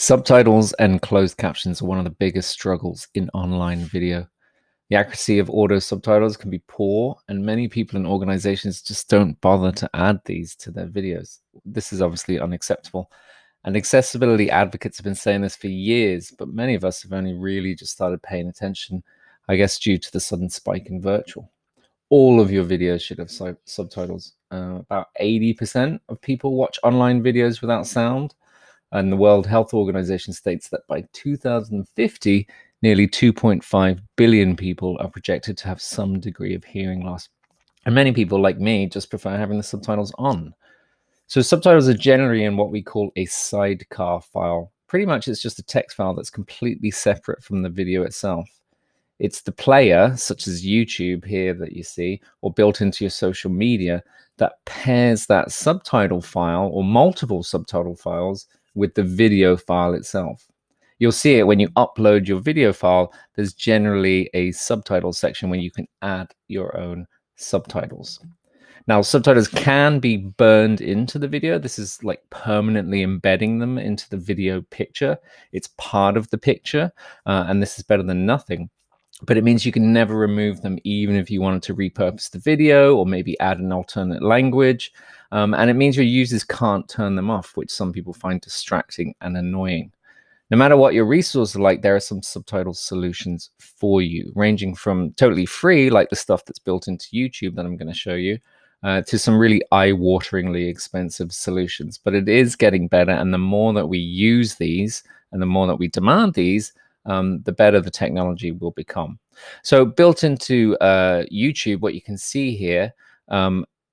Subtitles and closed captions are one of the biggest struggles in online video. The accuracy of auto subtitles can be poor, and many people and organizations just don't bother to add these to their videos. This is obviously unacceptable. And accessibility advocates have been saying this for years, but many of us have only really just started paying attention, I guess, due to the sudden spike in virtual. All of your videos should have subtitles. About 80% of people watch online videos without sound. And the World Health Organization states that by 2050, nearly 2.5 billion people are projected to have some degree of hearing loss. And many people, like me, just prefer having the subtitles on. So subtitles are generally in what we call a sidecar file. Pretty much it's just a text file that's completely separate from the video itself. It's the player, such as YouTube here that you see, or built into your social media, that pairs that subtitle file or multiple subtitle files with the video file itself. You'll see it when you upload your video file. There's generally a subtitle section where you can add your own subtitles. Now, subtitles can be burned into the video. This is like permanently embedding them into the video picture. It's part of the picture, and this is better than nothing. But it means you can never remove them, even if you wanted to repurpose the video or maybe add an alternate language. And it means your users can't turn them off, which some people find distracting and annoying. No matter what your resources are like, there are some subtitle solutions for you, ranging from totally free, like the stuff that's built into YouTube that I'm going to show you, to some really eye-wateringly expensive solutions. But it is getting better, and the more that we use these and the more that we demand these, the better the technology will become. So built into YouTube, what you can see here,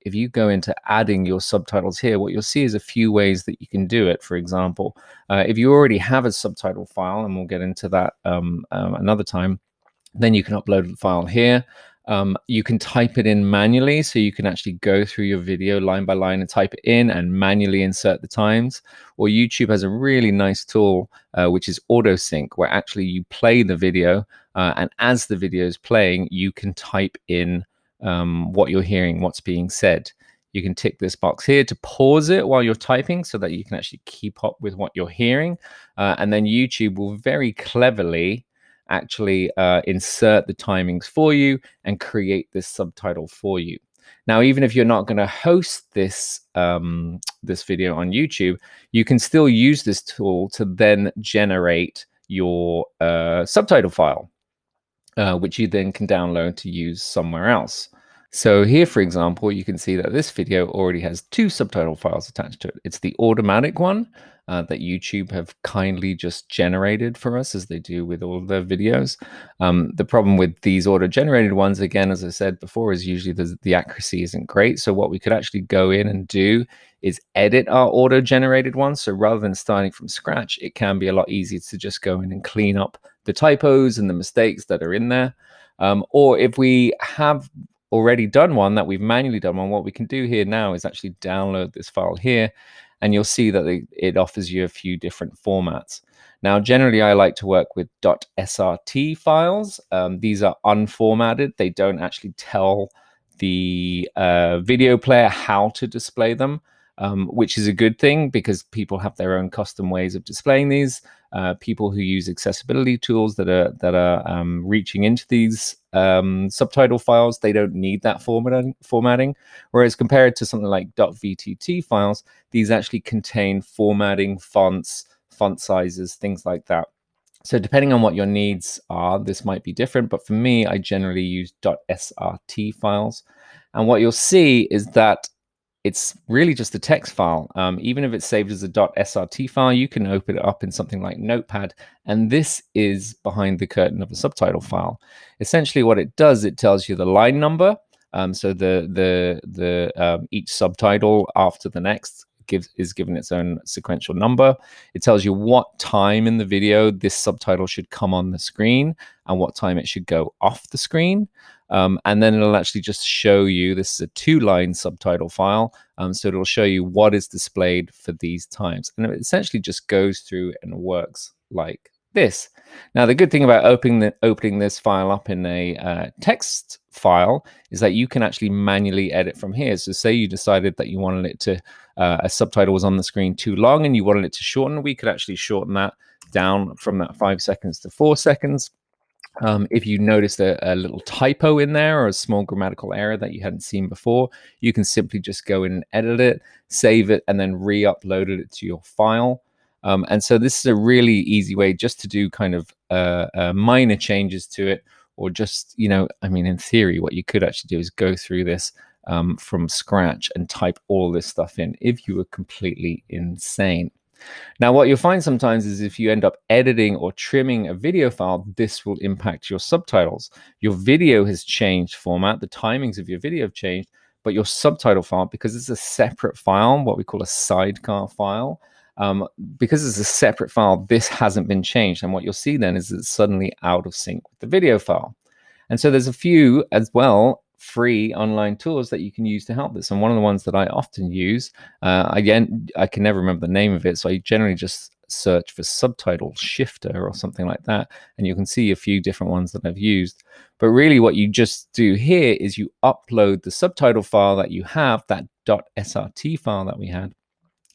if you go into adding your subtitles here, what you'll see is a few ways that you can do it. For example, if you already have a subtitle file, and we'll get into that another time, then you can upload the file here. You can type it in manually, so you can actually go through your video line by line and type it in and manually insert the times. Or YouTube has a really nice tool, which is auto sync, where actually you play the video, and as the video is playing, you can type in what you're hearing, what's being said. You can tick this box here to pause it while you're typing so that you can actually keep up with what you're hearing. And then YouTube will very cleverly actually insert the timings for you and create this subtitle for you. Now, even if you're not going to host this this video on YouTube, you can still use this tool to then generate your subtitle file, which you then can download to use somewhere else. So here, for example, you can see that this video already has two subtitle files attached to it. It's the automatic one that YouTube have kindly just generated for us, as they do with all of their videos. The problem with these auto-generated ones, again, as I said before, is usually the accuracy isn't great. So what we could actually go in and do is edit our auto-generated ones. So rather than starting from scratch, it can be a lot easier to just go in and clean up the typos and the mistakes that are in there. Or if we have already done one, that we've manually done one, what we can do here now is actually download this file here, and you'll see that it offers you a few different formats. Now, generally, I like to work with .srt files. These are unformatted. They don't actually tell the video player how to display them, which is a good thing because people have their own custom ways of displaying these. People who use accessibility tools that are reaching into these subtitle files, they don't need that formatting. Whereas compared to something like .vtt files, these actually contain formatting, fonts, font sizes, things like that. So depending on what your needs are, this might be different. But for me, I generally use .srt files. And what you'll see is that it's really just a text file. Even if it's saved as a .srt file, you can open it up in something like Notepad, and this is behind the curtain of a subtitle file. Essentially, what it does, it tells you the line number. So each subtitle after the next is given its own sequential number. It tells you what time in the video this subtitle should come on the screen and what time it should go off the screen. And then it'll actually just show you, this is a 2-line subtitle file, so it'll show you what is displayed for these times. And it essentially just goes through and works like this. Now, the good thing about opening this file up in a text file is that you can actually manually edit from here. So say you decided that you wanted it to, a subtitle was on the screen too long and you wanted it to shorten, we could actually shorten that down from that 5 seconds to 4 seconds. If you noticed a little typo in there or a small grammatical error that you hadn't seen before, you can simply just go in and edit it, save it, and then re-upload it to your file. And so this is a really easy way just to do kind of minor changes to it, or just, you know, I mean, in theory, what you could actually do is go through this from scratch and type all this stuff in if you were completely insane. Now, what you'll find sometimes is if you end up editing or trimming a video file, this will impact your subtitles. Your video has changed format, the timings of your video have changed, but your subtitle file, because it's a separate file, what we call a sidecar file, because it's a separate file, this hasn't been changed. And what you'll see then is it's suddenly out of sync with the video file. And so there's a few as well free online tools that you can use to help this. And one of the ones that I often use, again, I can never remember the name of it, so I generally just search for Subtitle Shifter or something like that, and you can see a few different ones that I've used. But really what you just do here is you upload the subtitle file that you have, that .srt file that we had,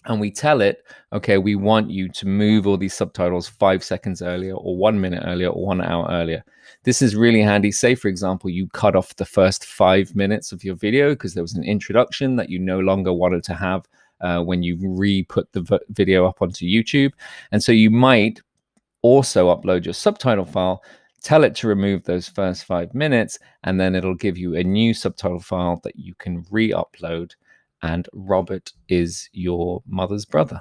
and we tell it, okay, we want you to move all these subtitles 5 seconds earlier or 1 minute earlier or 1 hour earlier. This is really handy. Say, for example, you cut off the first 5 minutes of your video because there was an introduction that you no longer wanted to have when you re-put the video up onto YouTube. And so you might also upload your subtitle file, tell it to remove those first 5 minutes, and then it'll give you a new subtitle file that you can re-upload. And Robert is your mother's brother.